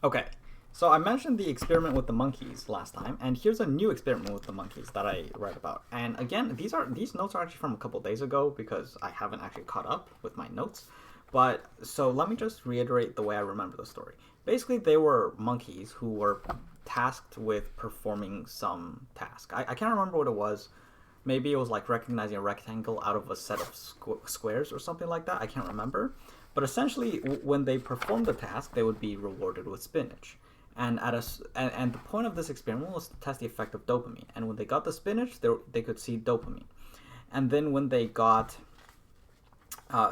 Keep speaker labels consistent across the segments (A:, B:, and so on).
A: Okay, so I mentioned the experiment with the monkeys last time, and here's a new experiment with the monkeys that I read about. And again, these notes are actually from a couple days ago because I haven't actually caught up with my notes. But so let me just reiterate the way I remember the story. Basically, they were monkeys who were tasked with performing some task. I can't remember what it was. Maybe it was like recognizing a rectangle out of a set of squares or something like that. I can't remember. But essentially, when they performed the task, they would be rewarded with spinach. And the point of this experiment was to test the effect of dopamine. And when they got the spinach, they could see dopamine. And then when they got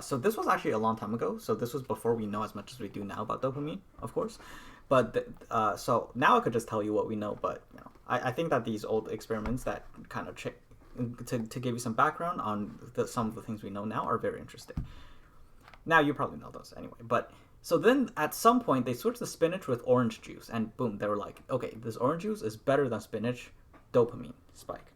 A: so this was actually a long time ago. So this was before we know as much as we do now about dopamine, of course. But so now I could just tell you what we know. But I think that these old experiments that kind of to give you some background on some of the things we know now are very interesting. Now you probably know those anyway. But so then at some point they switched the spinach with orange juice, and boom, they were like, okay, this orange juice is better than spinach, dopamine spike.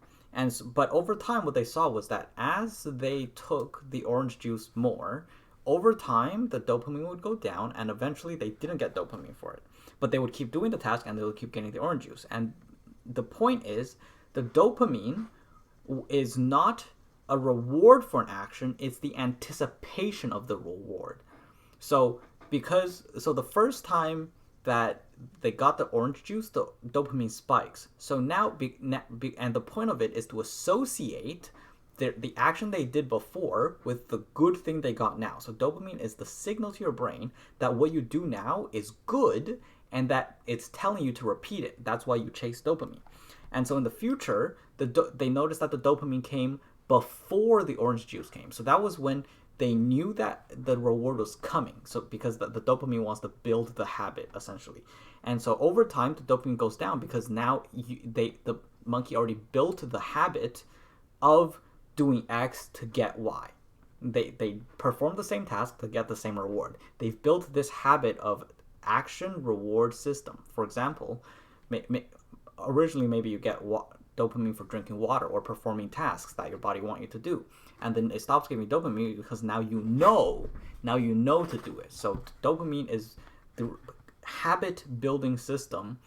A: But over time, what they saw was that as they took the orange juice more, over time the dopamine would go down, and eventually they didn't get dopamine for it. But they would keep doing the task, and they would keep getting the orange juice. And the point is, the dopamine is not a reward for an action; it's the anticipation of the reward. So the first time that they got the orange juice, the dopamine spikes. So and the point of it is to associate the action they did before with the good thing they got now. So dopamine is the signal to your brain that what you do now is good and that it's telling you to repeat it. That's why you chase dopamine. And so in the future, they noticed that the dopamine came before the orange juice came. So that was when they knew that the reward was coming. So because the dopamine wants to build the habit essentially. And so over time, the dopamine goes down because now the monkey already built the habit of doing X to get Y. They perform the same task to get the same reward. They've built this habit of action reward system. For example, originally maybe you get dopamine for drinking water or performing tasks that your body wants you to do, and then it stops giving dopamine because now you know to do it. So dopamine is the habit building system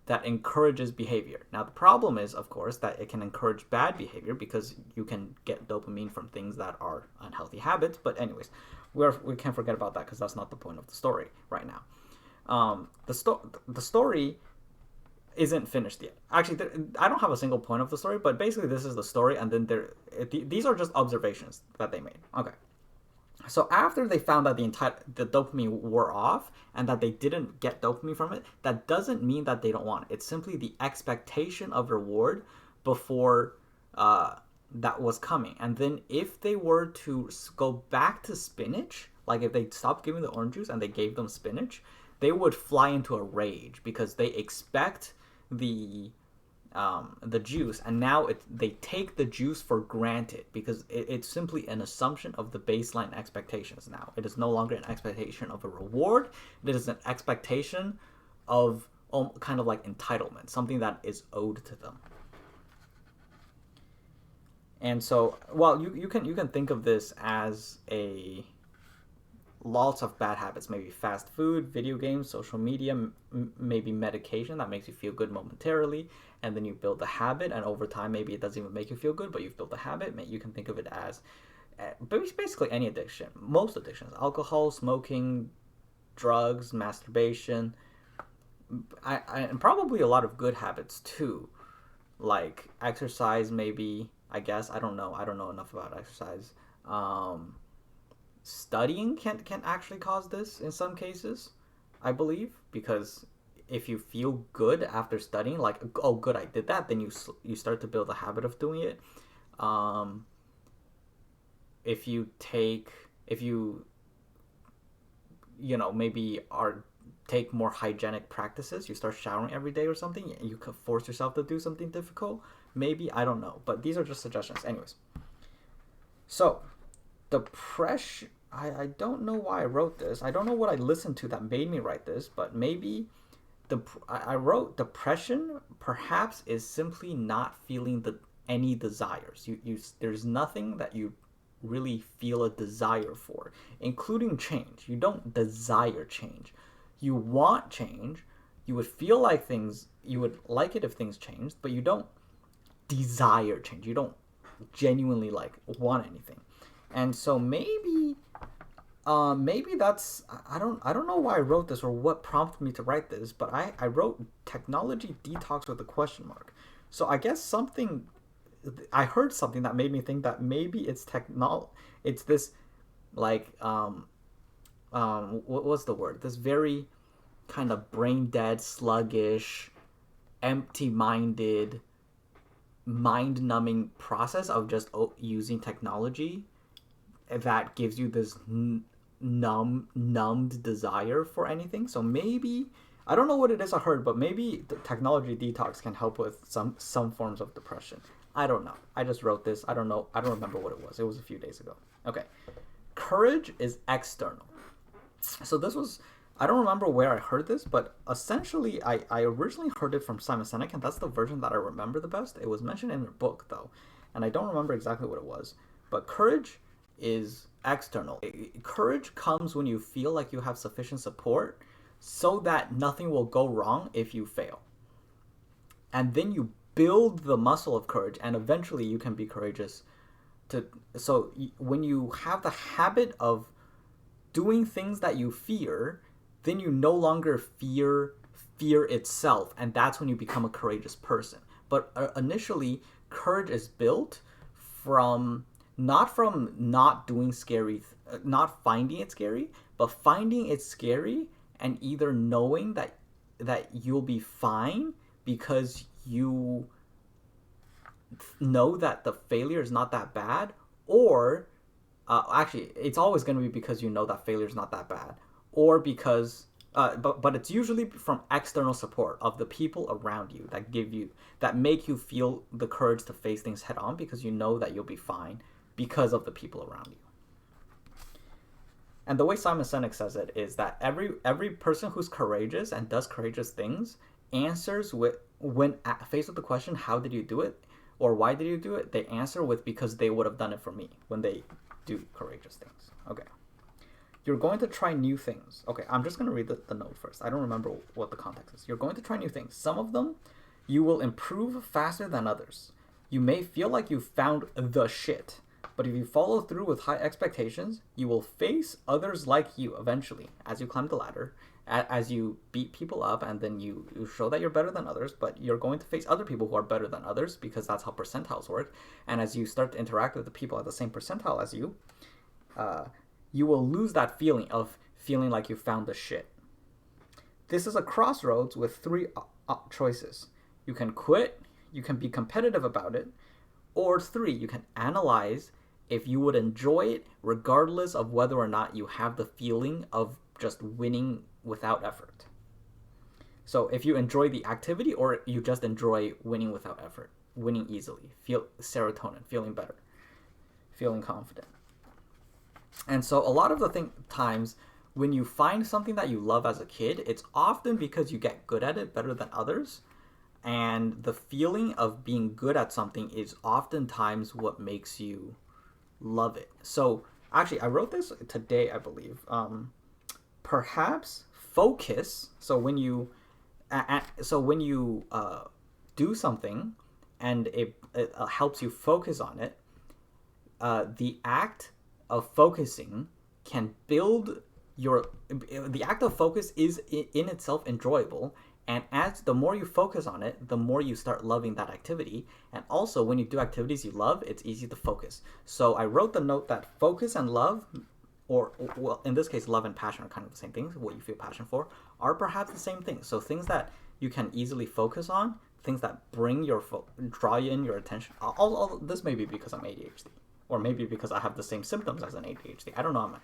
A: that encourages behavior. Now the problem is, of course, that it can encourage bad behavior because you can get dopamine from things that are unhealthy habits. But anyways, we can't forget about that because that's not the point of the story right now. The story isn't finished yet. Actually, I don't have a single point of the story, but basically this is the story, and then these are just observations that they made. Okay. So after they found that the dopamine wore off and that they didn't get dopamine from it, that doesn't mean that they don't want it. It's simply the expectation of reward before that was coming. And then if they were to go back to spinach, like if they stopped giving the orange juice and they gave them spinach, they would fly into a rage because they expect the juice, and now they take the juice for granted because it's simply an assumption of the baseline expectations. Now it is no longer an expectation of a reward; it is an expectation of kind of like entitlement, something that is owed to them. And so, well, you can think of this as a lots of bad habits, maybe fast food, video games, social media, maybe medication that makes you feel good momentarily, and then you build the habit, and over time maybe it doesn't even make you feel good, but you've built the habit. You can think of it as basically any addiction, most addictions: alcohol, smoking, drugs, masturbation, and probably a lot of good habits too, like exercise. Maybe, I guess, I don't know enough about exercise. Studying can actually cause this in some cases, I believe, because if you feel good after studying, like, oh good, I did that, then you start to build a habit of doing it. um if you take if you maybe are take more hygienic practices, you start showering every day or something, you could force yourself to do something difficult, maybe, I don't know, but these are just suggestions. Anyways, so depression, I don't know why I wrote this. I don't know what I listened to that made me write this, but maybe I wrote depression perhaps is simply not feeling any desires. There's nothing that you really feel a desire for, including change. You don't desire change. You want change, you would feel like you would like it if things changed, but you don't desire change. You don't genuinely like want anything. And so maybe that's I don't know why I wrote this or what prompted me to write this, but I wrote technology detox with a question mark. So I guess I heard something that made me think that maybe it's this like what was the word? This very kind of brain dead, sluggish, empty-minded, mind-numbing process of just using technology that gives you this numbed desire for anything. So maybe I don't know what it is I heard, but maybe the technology detox can help with some forms of depression. I don't know. I just wrote this. I don't know. I don't remember what it was. It was a few days ago. Okay. Courage is external. So this was I don't remember where I heard this, but essentially I originally heard it from Simon Sinek, and that's the version that I remember the best. It was mentioned in a book though, and I don't remember exactly what it was. But courage is external. Courage comes when you feel like you have sufficient support so that nothing will go wrong if you fail. And then you build the muscle of courage, and eventually you can be courageous. So when you have the habit of doing things that you fear, then you no longer fear itself, and that's when you become a courageous person. But initially, courage is built from not doing scary, not finding it scary, but finding it scary and either knowing that you'll be fine because you know that the failure is not that bad, or actually it's always going to be because you know that failure is not that bad, or because but it's usually from external support of the people around you that make you feel the courage to face things head on, because you know that you'll be fine because of the people around you. And the way Simon Sinek says it is that every person who's courageous and does courageous things answers when faced with the question, how did you do it, or why did you do it, they answer with, because they would have done it for me, when they do courageous things. Okay. You're going to try new things. Okay, I'm just going to read the note first. I don't remember what the context is. You're going to try new things. Some of them you will improve faster than others. You may feel like you've found the shit, but if you follow through with high expectations, you will face others like you eventually as you climb the ladder, as you beat people up, and then you show that you're better than others, but you're going to face other people who are better than others, because that's how percentiles work. And as you start to interact with the people at the same percentile as you, you will lose that feeling of feeling like you found the shit. This is a crossroads with three choices. You can quit, you can be competitive about it, or 3, you can analyze if you would enjoy it regardless of whether or not you have the feeling of just winning without effort. So if you enjoy the activity, or you just enjoy winning without effort, winning easily, feel serotonin, feeling better, feeling confident. And so a lot of the times when you find something that you love as a kid, it's often because you get good at it better than others. And the feeling of being good at something is oftentimes what makes you love it. So actually, I wrote this today, I believe. Perhaps focus. So when you do something and it helps you focus on it, the act of focusing can build the act of focus is in itself enjoyable, and as the more you focus on it, the more you start loving that activity. And also, when you do activities you love, it's easy to focus. So I wrote the note that focus and love, or well, in this case, love and passion are kind of the same things. What you feel passion for are perhaps the same things. So things that you can easily focus on, things that bring draw in your attention. All this may be because I'm ADHD, or maybe because I have the same symptoms as an ADHD. I don't know, I'm an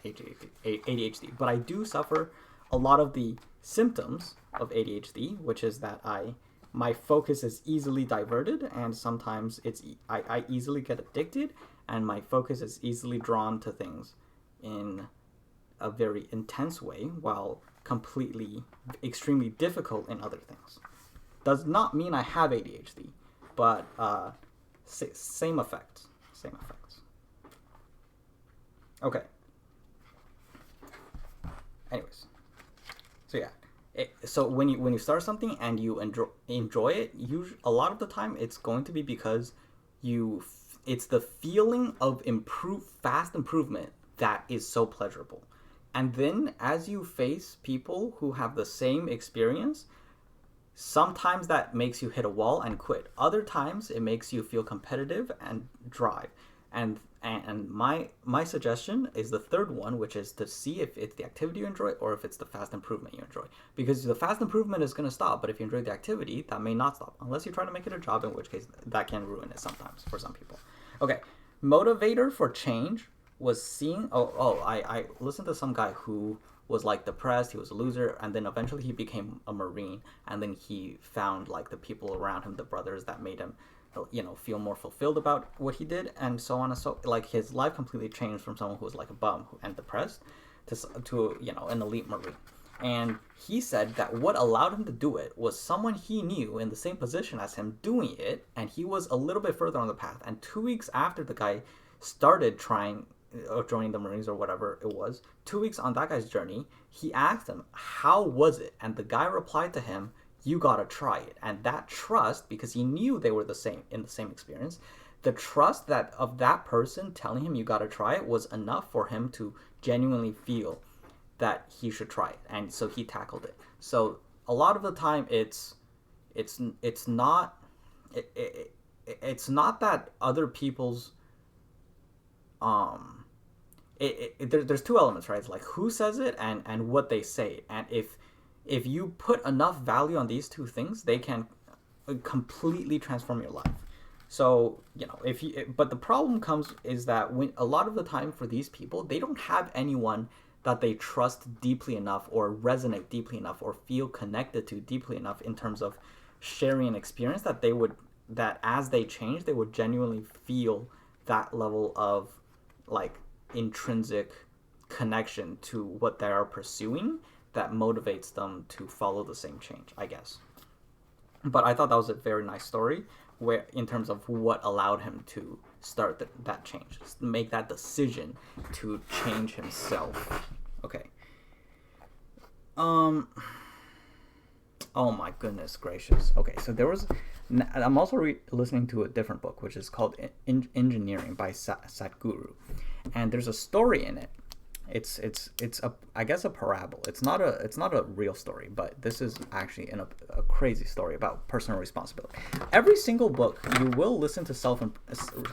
A: ADHD, but I do suffer a lot of the symptoms of ADHD, which is that my focus is easily diverted, and sometimes I easily get addicted, and my focus is easily drawn to things in a very intense way, while extremely difficult in other things. Does not mean I have ADHD, but same effects. Okay. Anyways, so yeah, So when you start something and you enjoy it, a lot of the time it's going to be because it's the feeling of fast improvement that is so pleasurable. And then as you face people who have the same experience, sometimes that makes you hit a wall and quit. Other times it makes you feel competitive and drive. And my suggestion is the third one, which is to see if it's the activity you enjoy or if it's the fast improvement you enjoy. Because the fast improvement is going to stop, but if you enjoy the activity, that may not stop unless you try to make it a job, in which case that can ruin it sometimes for some people. Okay, motivator for change was seeing. I listened to some guy who was like depressed, he was a loser, and then eventually he became a Marine, and then he found like the people around him, the brothers, that made him feel more fulfilled about what he did, and so on. And so like his life completely changed from someone who was like a bum and depressed to an elite Marine. And he said that what allowed him to do it was someone he knew in the same position as him doing it, and he was a little bit further on the path. And 2 weeks after the guy started trying or joining the Marines or whatever it was, 2 weeks on that guy's journey, he asked him, how was it? And the guy replied to him, you gotta try it. And that trust, because he knew they were the same experience, the trust that of that person telling him you gotta try it was enough for him to genuinely feel that he should try it, and so he tackled it. So a lot of the time it's not it's not that other people's there's two elements, right? It's like who says it and what they say. And if you put enough value on these two things, they can completely transform your life. So but the problem comes is that when a lot of the time for these people, they don't have anyone that they trust deeply enough or resonate deeply enough or feel connected to deeply enough in terms of sharing an experience that as they change, they would genuinely feel that level of like intrinsic connection to what they are pursuing that motivates them to follow the same change, I guess. But I thought that was a very nice story where in terms of what allowed him to start that change, make that decision to change himself. Okay. Oh my goodness gracious. Okay, so I'm also listening to a different book, which is called Engineering by Sadhguru, and there's a story in it. It's I guess a parable. It's not a real story, but this is actually a crazy story about personal responsibility. Every single book you will listen to self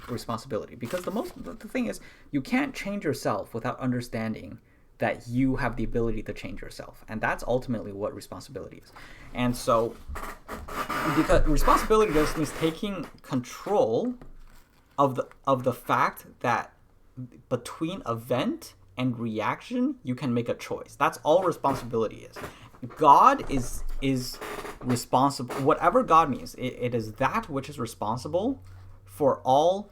A: responsibility, because the thing is, you can't change yourself without understanding that you have the ability to change yourself, and that's ultimately what responsibility is. And so because responsibility just means taking control of the fact that between event and reaction you can make a choice. That's all responsibility is. God is responsible. Whatever God means, it is that which is responsible for all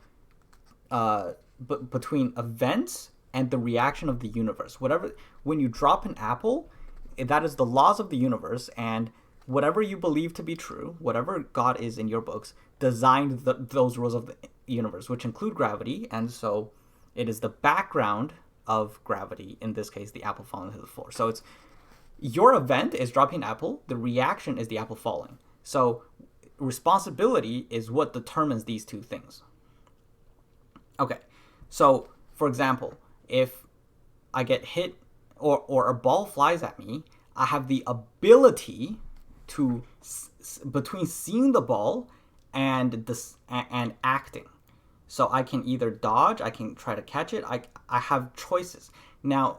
A: between events and the reaction of the universe. Whatever, when you drop an apple, that is the laws of the universe, and whatever you believe to be true, whatever God is in your books, designed those rules of the universe, which include gravity, and so it is the background of gravity, in this case, the apple falling to the floor. So it's your event is dropping an apple, the reaction is the apple falling. So responsibility is what determines these two things. Okay, so for example, if I get hit or a ball flies at me, I have the ability to between seeing the ball and acting. So I can either dodge, I can try to catch it. I have choices. Now,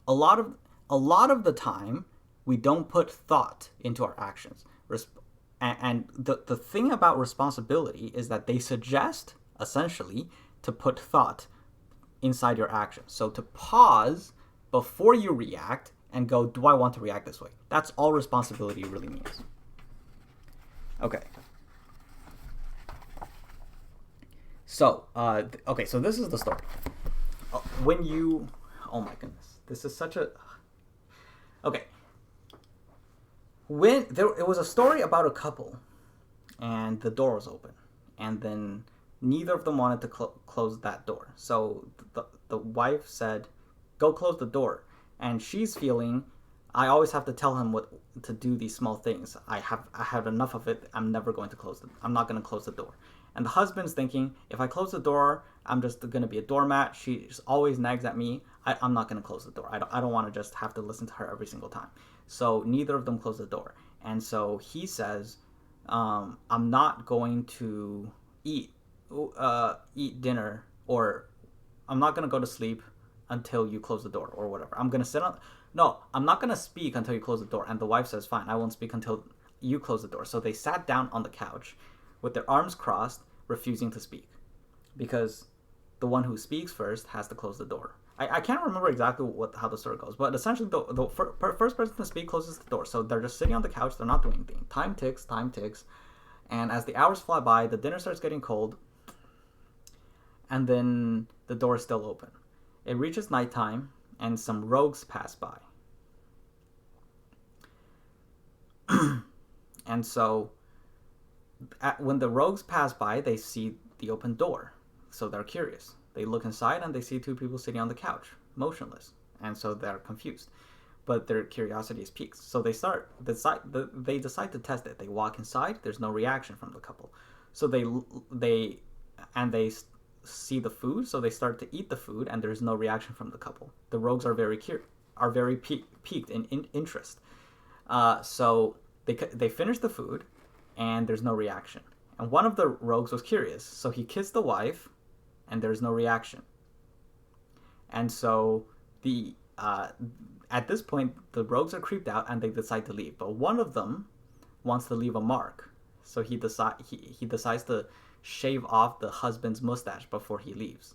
A: a lot of the time, we don't put thought into our actions. And the thing about responsibility is that they suggest, essentially, to put thought inside your actions. So to pause before you react and go, do I want to react this way? That's all responsibility really means. Okay. So, so this is the story. Oh my goodness, this is such a, okay. It was a story about a couple, and the door was open, and then neither of them wanted to close that door. So the wife said, go close the door. And she's feeling, I always have to tell him what to do. These small things. I have enough of it. I'm not going to close the door. And the husband's thinking, if I close the door, I'm just going to be a doormat. She just always nags at me. I'm not going to close the door. I don't want to just have to listen to her every single time. So neither of them close the door. And so he says, I'm not going to eat dinner, or I'm not going to go to sleep until you close the door, or whatever. I'm going to sit on. No, I'm not going to speak until you close the door. And the wife says, fine, I won't speak until you close the door. So they sat down on the couch with their arms crossed, refusing to speak, because the one who speaks first has to close the door. I can't remember exactly how the story goes, but essentially the first person to speak closes the door. So they're just sitting on the couch. They're not doing anything. Time ticks. And as the hours fly by, the dinner starts getting cold, and then the door is still open. It reaches nighttime, and some rogues pass by. And so when the rogues pass by, they see the open door. So they're curious. They look inside and they see two people sitting on the couch, motionless. And so they're confused. But their curiosity is piqued. So they decide to test it. They walk inside. There's no reaction from the couple. So they see the food. So they start to eat the food, and there's no reaction from the couple. The rogues are very piqued in interest. So they finish the food, and there's no reaction. And one of the rogues was curious, so he kissed the wife, and there's no reaction. And so at this point, the rogues are creeped out, and they decide to leave. But one of them wants to leave a mark, so he decides to shave off the husband's mustache before he leaves.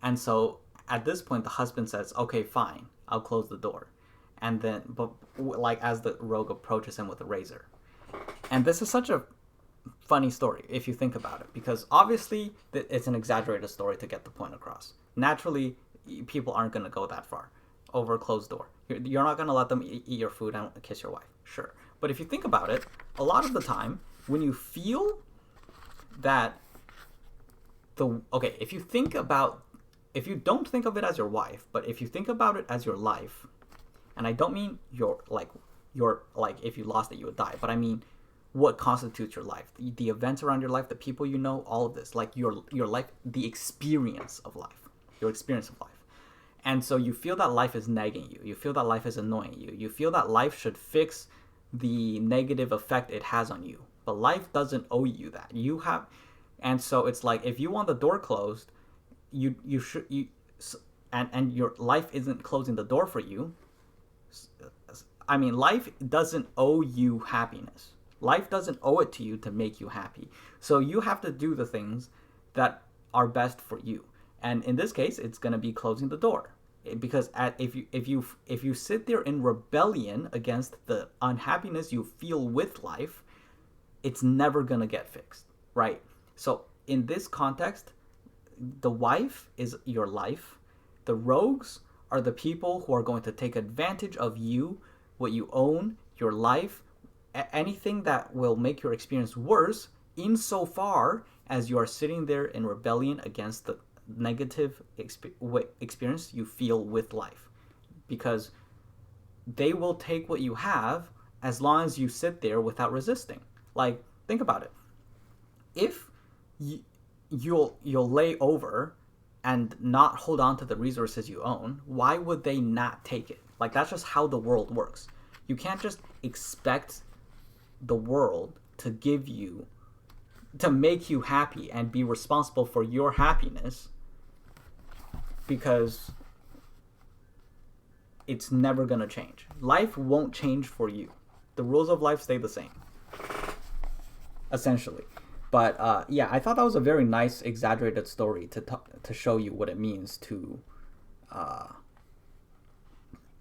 A: And so at this point, the husband says, "Okay, fine, I'll close the door." And then, but like as the rogue approaches him with a razor. And this is such a funny story if you think about it, because obviously it's an exaggerated story to get the point across. Naturally, people aren't going to go that far over a closed door. You're not going to let them eat your food and kiss your wife, sure. But if you think about it, a lot of the time, when you feel that if you don't think of it as your wife, but if you think about it as your life, and I don't mean your if you lost it you would die, but I mean what constitutes your life, the events around your life, the people you know, all of this, like your life, the experience of life, your experience of life. And so you feel that life is nagging you. You feel that life is annoying you. You feel that life should fix the negative effect it has on you. But life doesn't owe you that. You have, and so it's like if you want the door closed, and your life isn't closing the door for you. I mean, life doesn't owe you happiness. Life doesn't owe it to you to make you happy. So you have to do the things that are best for you. And in this case, it's going to be closing the door. Because if you sit there in rebellion against the unhappiness you feel with life, it's never going to get fixed, right? So in this context, the wife is your life. The rogues are the people who are going to take advantage of you, what you own, your life, anything that will make your experience worse, insofar as you are sitting there in rebellion against the negative experience you feel with life. Because they will take what you have as long as you sit there without resisting. Like, think about it. If you'll lay over and not hold on to the resources you own, why would they not take it? Like, that's just how the world works. You can't just expect the world to make you happy and be responsible for your happiness, because it's never going to change. Life won't change for you. The rules of life stay the same, essentially. But yeah, I thought that was a very nice, exaggerated story to show you what it means to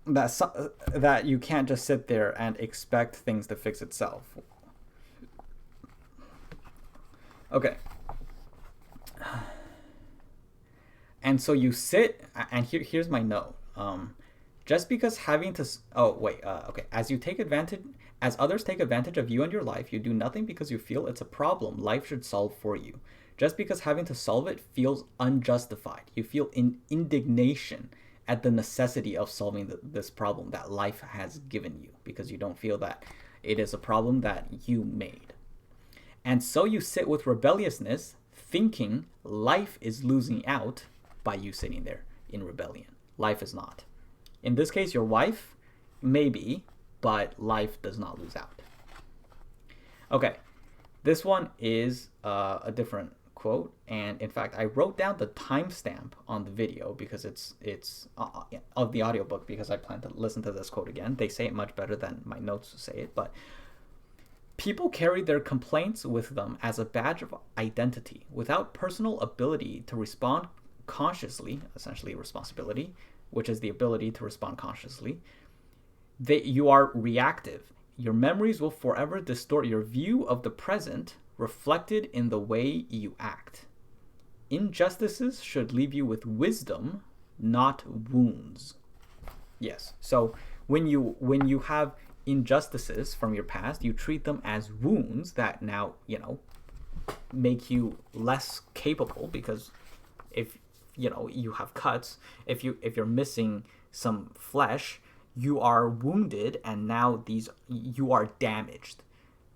A: that you can't just sit there and expect things to fix itself. Okay. And so you sit, and here's my note. Just because having to as others take advantage of you and your life, you do nothing because you feel it's a problem life should solve for you. Just because having to solve it feels unjustified, you feel indignation at the necessity of solving this problem that life has given you, because you don't feel that it is a problem that you made. And so you sit with rebelliousness, thinking life is losing out by you sitting there in rebellion. Life is not. In this case, your wife, maybe, but life does not lose out. Okay, this one is a different quote, and in fact, I wrote down the timestamp on the video because it's of the audiobook, because I plan to listen to this quote again. They say it much better than my notes say it, but people carry their complaints with them as a badge of identity without personal ability to respond consciously, essentially responsibility, which is the ability to respond consciously. You are reactive. Your memories will forever distort your view of the present, reflected in the way you act. Injustices should leave you with wisdom, not wounds. Yes. So when you have injustices from your past, you treat them as wounds that now, make you less capable, because if you have cuts, if you're missing some flesh, you are wounded, and now you are damaged.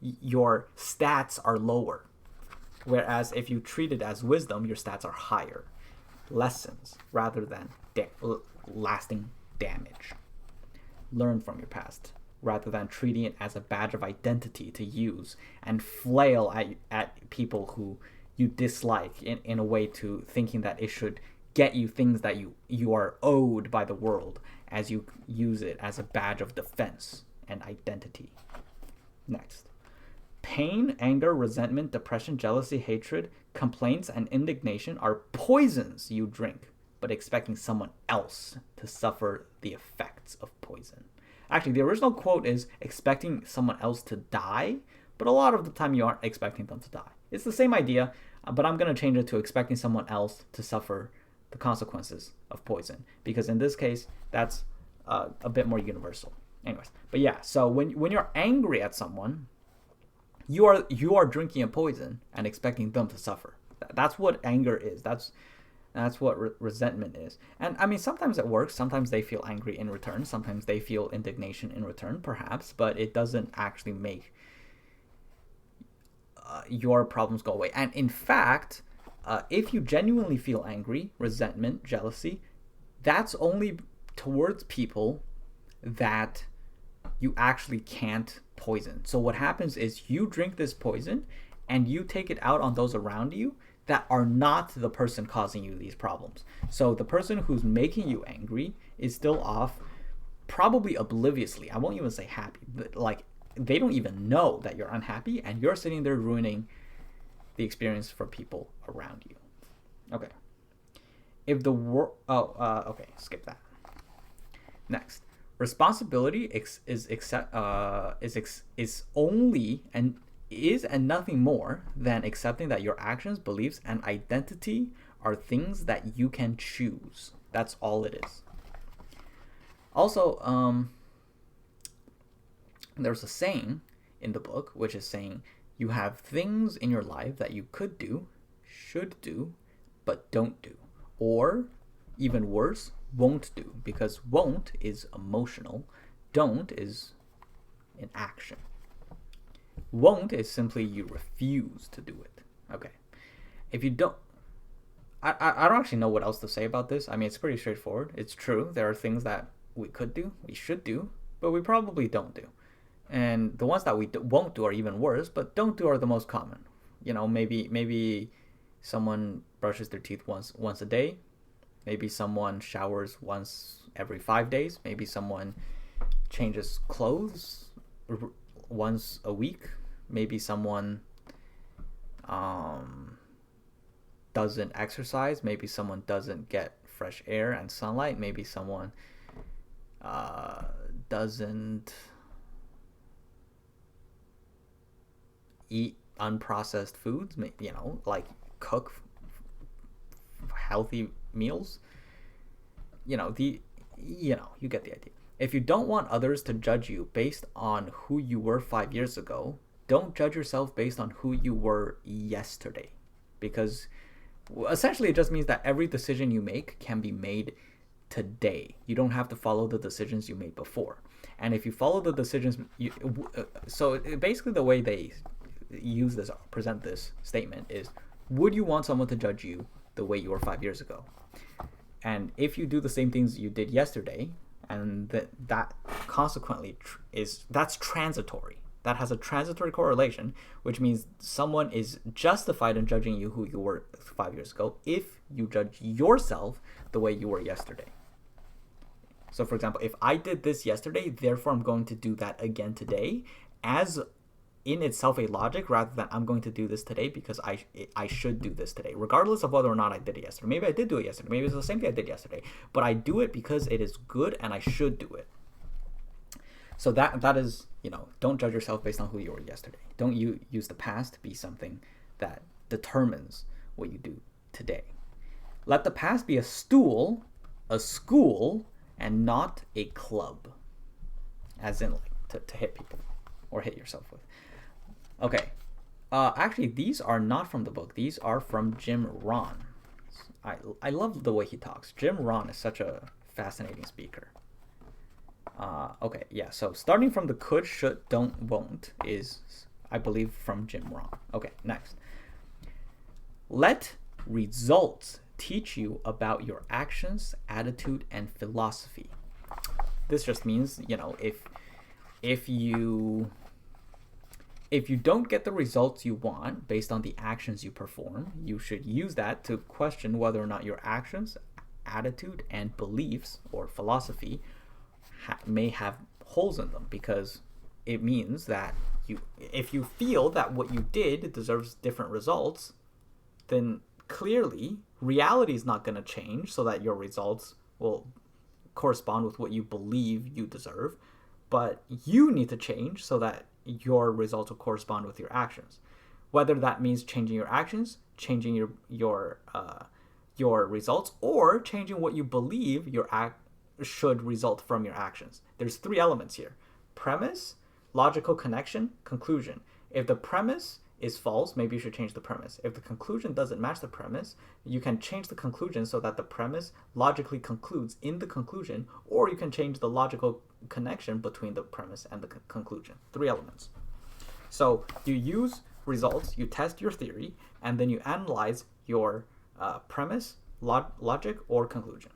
A: Your stats are lower. Whereas if you treat it as wisdom, your stats are higher. Lessons rather than lasting damage. Learn from your past rather than treating it as a badge of identity to use and flail at people who you dislike in a way to thinking that it should get you things that you are owed by the world, as you use it as a badge of defense and identity. Next. Pain, anger, resentment, depression, jealousy, hatred, complaints, and indignation are poisons you drink, but expecting someone else to suffer the effects of poison. Actually, the original quote is expecting someone else to die, but a lot of the time you aren't expecting them to die. It's the same idea, but I'm going to change it to expecting someone else to suffer the consequences of poison, because in this case, that's a bit more universal. Anyways, but yeah, so when you're angry at someone, you are drinking a poison and expecting them to suffer. That's what anger is. That's what resentment is. And I mean, sometimes it works. Sometimes they feel angry in return. Sometimes they feel indignation in return, perhaps. But it doesn't actually make your problems go away. And in fact, if you genuinely feel angry, resentment, jealousy, that's only towards people that you actually can't poison. So what happens is you drink this poison and you take it out on those around you that are not the person causing you these problems. So the person who's making you angry is still off, probably obliviously. I won't even say happy, but like they don't even know that you're unhappy, and you're sitting there ruining the experience for people around you. Okay. If the okay, skip that. Next. Responsibility is only and nothing more than accepting that your actions, beliefs, and identity are things that you can choose. That's all it is. Also, there's a saying in the book which is saying you have things in your life that you could do, should do, but don't do. Or, even worse, won't do, because won't is emotional, don't is in action. Won't is simply you refuse to do it. Okay. If you don't, I don't actually know what else to say about this. I mean, it's pretty straightforward. It's true. There are things that we could do, we should do, but we probably don't do. And the ones that we won't do are even worse, but don't do are the most common. Maybe someone brushes their teeth once a day. Maybe someone showers once every 5 days. Maybe someone changes clothes once a week. Maybe someone doesn't exercise. Maybe someone doesn't get fresh air and sunlight. Maybe someone doesn't eat unprocessed foods. Like cook healthy meals. You get the idea. If you don't want others to judge you based on who you were 5 years ago, don't judge yourself based on who you were yesterday. Because essentially it just means that every decision you make can be made today. You don't have to follow the decisions you made before. And if you follow the decisions, basically the way they present this statement is, would you want someone to judge you the way you were 5 years ago? And if you do the same things you did yesterday, and that consequently that's transitory. That has a transitory correlation, which means someone is justified in judging you who you were 5 years ago if you judge yourself the way you were yesterday. So for example, if I did this yesterday, therefore I'm going to do that again today, as in itself a logic, rather than I'm going to do this today because I should do this today, regardless of whether or not I did it yesterday. Maybe I did do it yesterday. Maybe it's the same thing I did yesterday, but I do it because it is good and I should do it. So that is, don't judge yourself based on who you were yesterday. Don't use the past to be something that determines what you do today. Let the past be a stool, a school, and not a club, as in like to hit people or hit yourself with. Okay, actually these are not from the book. These are from Jim Rohn. I love the way he talks. Jim Rohn is such a fascinating speaker. Okay, yeah, so starting from the could, should, don't, won't is, I believe, from Jim Rohn. Okay, next. Let results teach you about your actions, attitude, and philosophy. This just means, if you don't get the results you want based on the actions you perform, you should use that to question whether or not your actions, attitude, and beliefs or philosophy may have holes in them, because it means that if you feel that what you did deserves different results, then clearly reality is not going to change so that your results will correspond with what you believe you deserve, but you need to change so that your results will correspond with your actions. Whether that means changing your actions, changing your results, or changing what you believe should result from your actions. There's 3 elements here: premise, logical connection, conclusion. If the premise is false, maybe you should change the premise. If the conclusion doesn't match the premise, you can change the conclusion so that the premise logically concludes in the conclusion, or you can change the logical connection between the premise and the conclusion. 3 elements. So you use results, you test your theory, and then you analyze your premise, logic, or conclusion.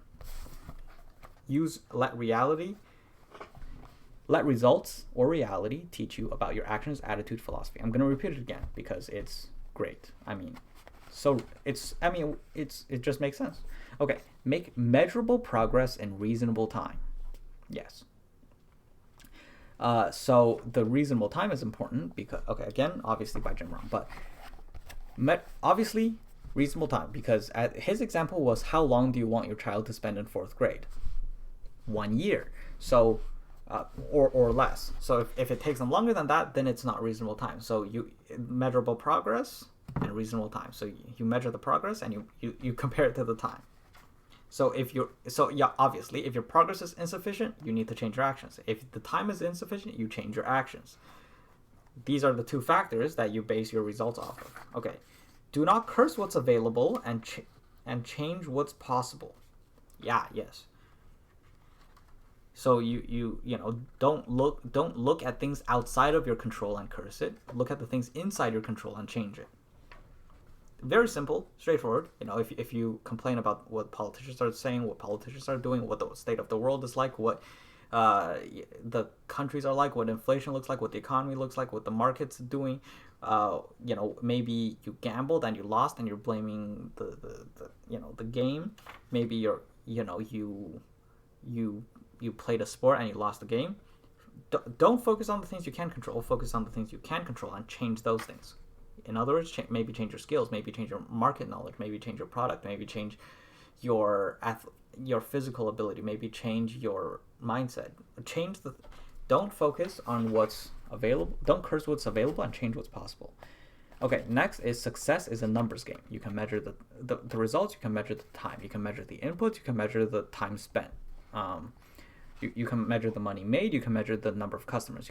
A: Let results or reality teach you about your actions, attitude, philosophy. I'm going to repeat it again because it's great. It just makes sense. Okay, make measurable progress in reasonable time. Yes. So the reasonable time is important because, again, obviously by Jim Rohn, but obviously reasonable time, because his example was, how long do you want your child to spend in 4th grade? 1 year. So or less. So if it takes them longer than that, then it's not reasonable time. So measurable progress and reasonable time. So you measure the progress and you compare it to the time. So obviously, if your progress is insufficient, you need to change your actions. If the time is insufficient, you change your actions. These are the 2 factors that you base your results off of. Okay. Do not curse what's available and change what's possible. Yes. So don't look at things outside of your control and curse it. Look at the things inside your control and change it. Very simple, straightforward. If you complain about what politicians are saying, what politicians are doing, what the state of the world is like, what the countries are like, what inflation looks like, what the economy looks like, what the market's doing, maybe you gambled and you lost and you're blaming the game. Maybe you played a sport and you lost the game. Don't focus on the things you can control. Focus on the things you can control and change those things. In other words, maybe change your skills, maybe change your market knowledge, maybe change your product, maybe change your physical ability, maybe change your mindset. Don't focus on what's available. Don't curse what's available and change what's possible. Okay, next is success is a numbers game. You can measure the results, you can measure the time, you can measure the inputs, you can measure the time spent. You can measure the money made, you can measure the number of customers.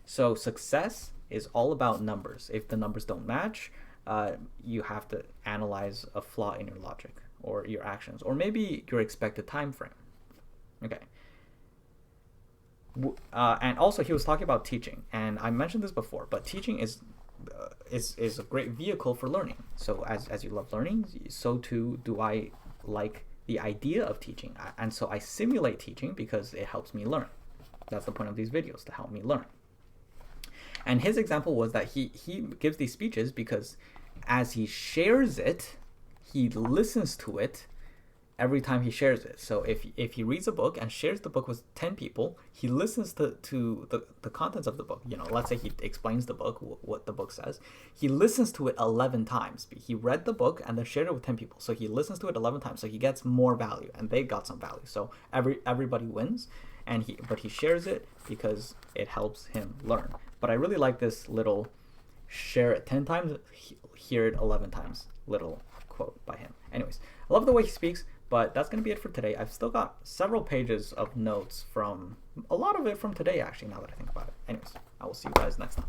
A: So success is all about numbers. If the numbers don't match, you have to analyze a flaw in your logic. or your actions, or maybe your expected time frame. Okay. And also he was talking about teaching, and I mentioned this before, but teaching is a great vehicle for learning. So as you love learning, so too do I like the idea of teaching, and so I simulate teaching because it helps me learn. That's the point of these videos, to help me learn. And his example was that he gives these speeches because as he shares it, he listens to it every time he shares it. So if he reads a book and shares the book with 10 people, he listens to the contents of the book. You know, let's say he explains the book, what the book says. He listens to it 11 times. He read the book and then shared it with 10 people. So he listens to it 11 times. So he gets more value, and they got some value. So everybody wins, but he shares it because it helps him learn. But I really like this little share it 10 times, hear it 11 times little quote by him. Anyways, I love the way he speaks. But that's going to be it for today. I've still got several pages of notes from, a lot of it from today, actually, now that I think about it. Anyways, I will see you guys next time.